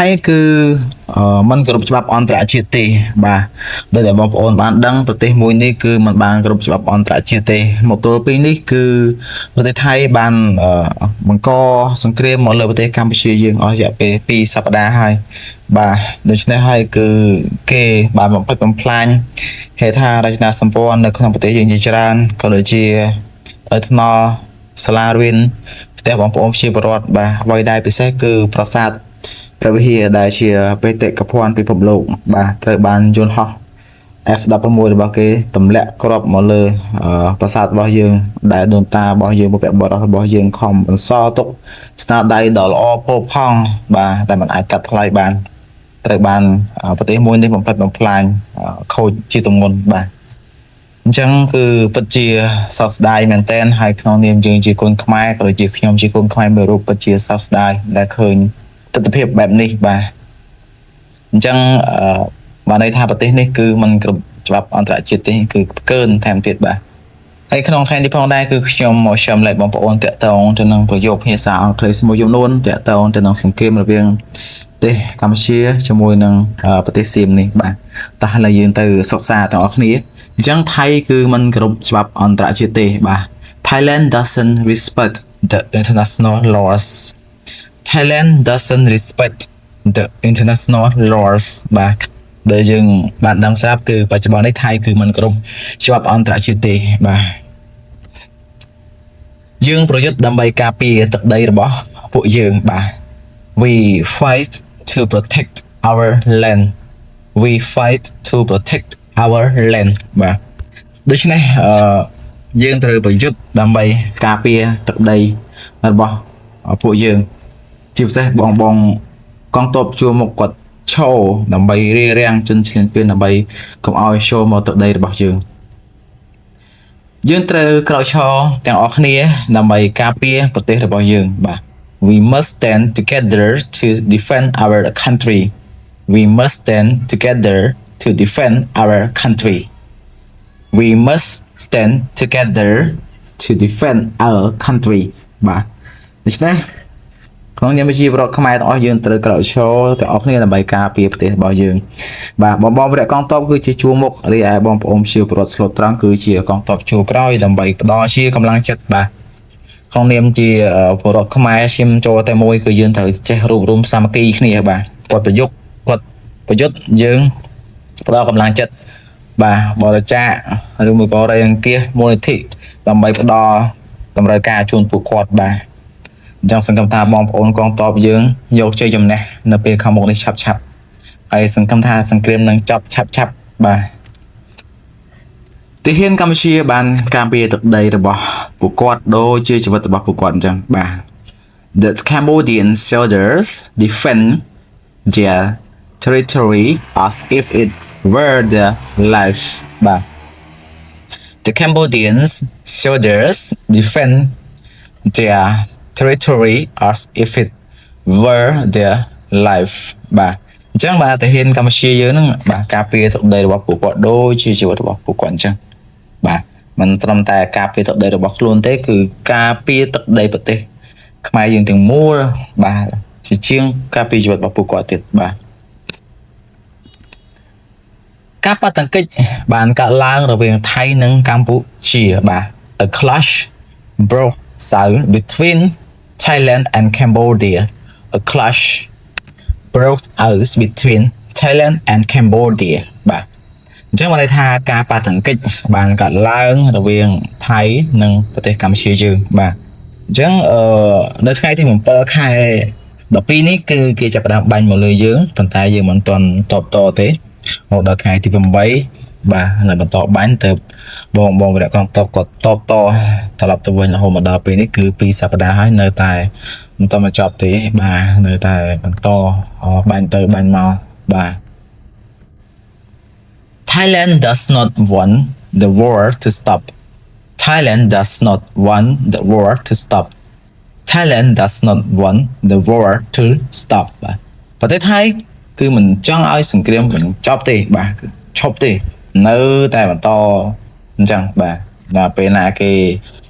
យគឺมันគ្រប់ច្បាប់អន្តរជាតិទេបាទដោយតែបងប្អូនបានដឹងប្រទេសមួយនេះគឺมันបានគ្រប់ច្បាប់អន្តរជាតិទេមកទល់ពេលនេះគឺប្រទេសថៃបានបង្កសង្គ្រាមមកលើប្រទេសកម្ពុជាយើងអស់រយៈពេល2សប្តាហ៍ហើយបាទដូច្នេះហើយគឺគេបានបំផ្លិចបំផ្លាញហេដ្ឋារចនាសម្ព័ន្ធនៅក្នុងប្រទេសយើងជាច្រើនក៏ដូចជាផ្លូវថ្នល់សាលារៀនផ្ទះបងប្អូនជាពលរដ្ឋបាទអ្វីដែលពិសេសគឺប្រាសាទព្រះវិហារដែលជាបេតិកភណ្ឌពិភពលោកបាទត្រូវបានយន្តហោះ F16 របស់គេទម្លាក់គ្រាប់មកលើប្រាសាទរបស់យើងដែលដូនតារបស់យើងបុព្វបុរសរបស់យើងខំបន្សល់ទុកស្នាដៃដ៏ល្អផូរផង់បាទតែមិនអាចកាត់ថ្លៃបានត្រូវបានប្រទេសមួយនេះបំផ្លិចបំផ្លាញខូចជាទម្ងន់បាទអញ្ចឹងគឺពិតជាសោកស្ដាយមែនទែនហើយក្នុងនាមយើងជាកូនខ្មែរក៏ដូចជាខ្ញុំជាកូនខ្មែរមួយរូបពិតជាសោកស្ដាយដែលឃើញទស្សនវិជ្ជាបែបនេះបាទអញ្ចឹងបានន័យថាប្រទេសនេះគឺมันគ្រប់ច្បាប់អន្តរជាតិទេគឺកើនថែមទៀតបាទហើយក្នុងថ្ងៃនេះផងដែរគឺខ្ញុំមកជម្រាបបងប្អូនតាក់ទងទៅនឹងប្រយោគភាសាអង់គ្លេសមួយចំនួនតាក់ទងទៅនឹងសង្គ្រាមរវាងប្រទេសកម្ពុជាជាមួយនឹងប្រទេសសៀមនេះបាទតោះឥឡូវយើងទៅសិក្សាទាំងអស់គ្នាអញ្ចឹងថៃគឺมันគ្រប់ច្បាប់អន្តរជាតិទេបាទ Thailand doesn't respect the international laws Thailand doesn't respect the international laws បាទដែលយើងបានដឹងស្រាប់គឺបច្ចុប្បន្ននេះថៃគឺមិនគ្រប់ច្បាប់អន្តរជាតិទេបាទយើងប្រយុទ្ធដើម្បីការពារទឹកដីរបស់ពួកយើងបាទ We fight to protect our land We fight to protect our land បាទដូច្នេះយើងត្រូវប្រយុទ្ធដើម្បីការពារទឹកដីរបស់ពួកយើងជាពិសេសបងកងទ័ពជួរមុខគាត់ឈរដើម្បីរារាំងជនឈ្លានពានដើម្បីកុំឲ្យចូលមកទឹកដីរបស់យើងត្រូវក្រោកឈរទាំងអស់គ្នាដើម្បីការពារប្រទេសរបស់យើងបាទ We must stand together to defend our country We must stand together to defend our country We must stand together to defend our country បាទដូច្នេះក្នុងនាមជាពលរដ្ឋខ្មែរទាំងអស់យើងត្រូវក្រោកឈរទាំងអស់គ្នាដើម្បីការពារប្រទេសរបស់យើងបាទបងវរៈកងទ័ពគឺជាជួរមុខរីឯបងប្អូនជាពលរដ្ឋស្លូតត្រង់គឺជាកងទ័ពជួរក្រោយដើម្បីផ្ដល់ជាកម្លាំងចិត្តបាទក្នុងនាមជាពលរដ្ឋខ្មែរឈាមចូលតែមួយគឺយើងត្រូវចេះរួបរวมសាមគ្គីគ្នាបាទគាត់ប្រយុទ្ធយើងផ្ដល់កម្លាំងចិត្តបាទបរិច្ចាគឬមួយក៏រៃអង្គាសមូលនិធិដើម្បីផ្ដល់តម្រូវការជូនពួកគាត់បាទអញ្ចឹងសង្ឃឹមថាបងប្អូនកងទ័ពយើងយកជ័យជំនះនៅពេលខាងមុខនេះឆាប់ហើយសង្ឃឹមថាសង្គ្រាមនឹងចប់ឆាប់បាទទាហានកម្ពុជាបានការពារទឹកដីរបស់ពួកគាត់ដូចជាជីវិតរបស់ពួកគាត់អញ្ចឹងបាទ The Cambodian soldiers defend their territory as if it were their life បាទ The Cambodian soldiers defend their territory as if it were their life បាទអញ្ចឹងបាទទាហានកម្ពុជាយើងហ្នឹងបាទការពារទឹកដីរបស់ពួកគាត់ដូចជាជីវិតរបស់ពួកគាត់អញ្ចឹងបាទមិនត្រឹមតែការពារទឹកដីរបស់ខ្លួនទេគឺការពារទឹកដីប្រទេសខ្មែរយើងទាំងមូលបាទជាជាងការពារជីវិតរបស់ពួកគាត់ទៀតបាទការប៉ះទង្គិចបានកើតឡើងរវាងថៃនិងកម្ពុជាបាទ A clash broke out between Thailand and Cambodia A clash broke out between Thailand and Cambodia បាទអញ្ចឹងបានន័យថាការប៉ះទង្គិចបានកើតឡើងរវាងថៃនិងប្រទេសកម្ពុជាយើងបាទអញ្ចឹងនៅថ្ងៃទី7ខែ12នេះគឺគេចាប់ផ្ដើមបាញ់មកលើយើងប៉ុន្តែយើងមិនទាន់តបតទេរហូតដល់ថ្ងៃទី8បាទនៅបន្តបាញ់ទៅបងវរៈកងទ័ពគាត់តបតត្រឡប់ទៅវិញរហូតមកដល់ពេលនេះគឺ2សប្តាហ៍ហើយនៅតែមិនទាន់មកចប់ទេបាទនៅតែបន្តបាញ់ទៅបាញ់មកបាទ Thailand does not want the war to stop Thailand does not want the war to stop Thailand does not want the war to stop បាទប្រទេសថៃគឺមិនចង់ឲ្យសង្គ្រាមមិនចប់ទេបាទគឺឈប់ទេនៅតែបន្តអញ្ចឹងបាទដល់ពេលណាគេ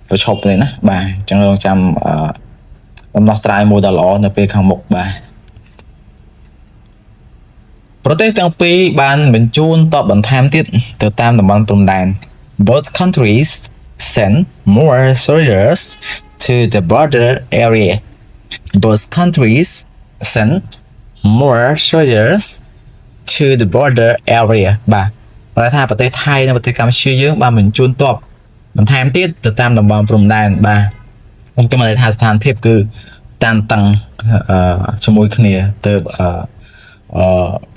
ប្រឈប់ទេណាបាទអញ្ចឹងរងចាំដំណោះស្រាយមួយដ៏ល្អនៅពេលខាងមុខបាទ ប្រទេសទាំងពីរបានបញ្ជូនទ័ពបន្ថែមទៀតទៅតាមតំបន់ព្រំដែន Both countries sent more soldiers to the border area. Both countries sent more soldiers to the border area បាទប្រថាប្រទេសថៃនិងប្រទេសកម្ពុជាយើងបានបញ្ជូនទ័ពបន្ថែមទៀតទៅតាមតំបន់ព្រំដែនបាទខ្ញុំគិតថាស្ថានភាពគឺតានតឹងជាមួយគ្នាទៅ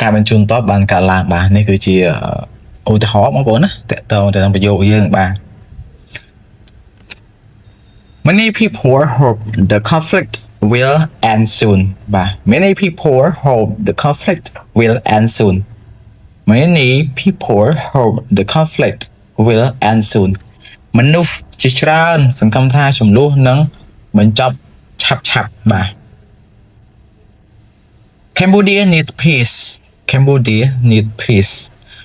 ការបញ្ជូនទ័ពបានកើតឡើងបាទនេះគឺជាឧទាហរណ៍បងប្អូនណាតកតងទៅនឹងប្រយោគយើងបាទ Many people hope the conflict will end soon បាទ Many people hope the conflict will end soon Many people hope the conflict will end soon មនុស្សជាច្រើនសង្ឃឹមថាចំនួននឹងបញ្ចប់ឆាប់បាទ Cambodia need peace Cambodia need peace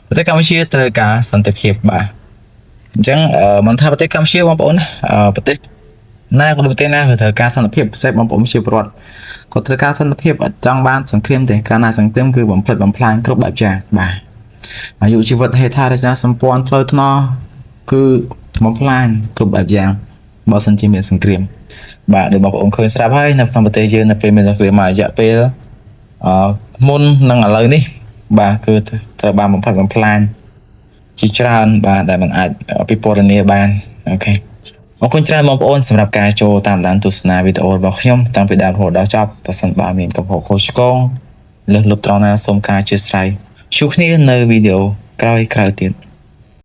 ប្រទេសកម្ពុជាត្រូវការសន្តិភាពបាទអញ្ចឹងមិនថាប្រទេសកម្ពុជាបងប្អូនប្រទេសណាក៏ប្រទេសណាក៏ត្រូវការសន្តិភាពពិសេសបងប្អូនជាប្រវត្តិក៏ត្រូវការសន្តិភាពអត់ចង់បានសង្គ្រាមទេកាលណាសង្គ្រាមគឺបំផ្លិចបំផ្លាញគ្រប់បែបយ៉ាងបាទអាយុជីវិតហេដ្ឋារចនាសម្ព័ន្ធផ្លូវថ្នល់គឺបំផ្លាញគ្រប់បែបយ៉ាងបើសិនជាមានសង្គ្រាមបាទដូចបងប្អូនឃើញស្រាប់ហើយនៅក្នុងប្រទេសយើងនៅពេលមានសង្គ្រាមមករយៈពេលមុននឹងឥឡូវនេះបាទគឺត្រូវបានបំផ្លិចបំផ្លាញជាច្រើនបាទដែលមិនអាចពិពណ៌នាបានអូខេអរគុណច្រើនបងប្អូនសម្រាប់ការចូលតាមដានទស្សនាវីដេអូរបស់ខ្ញុំតាំងពីដើមរហូតដល់ចប់បើសិនបើមានកំហុសខុសឆ្គងលើសលប់ត្រង់ណាសូមការអធិស្ឋានជួបគ្នានៅវីដេអូក្រោយៗទៀត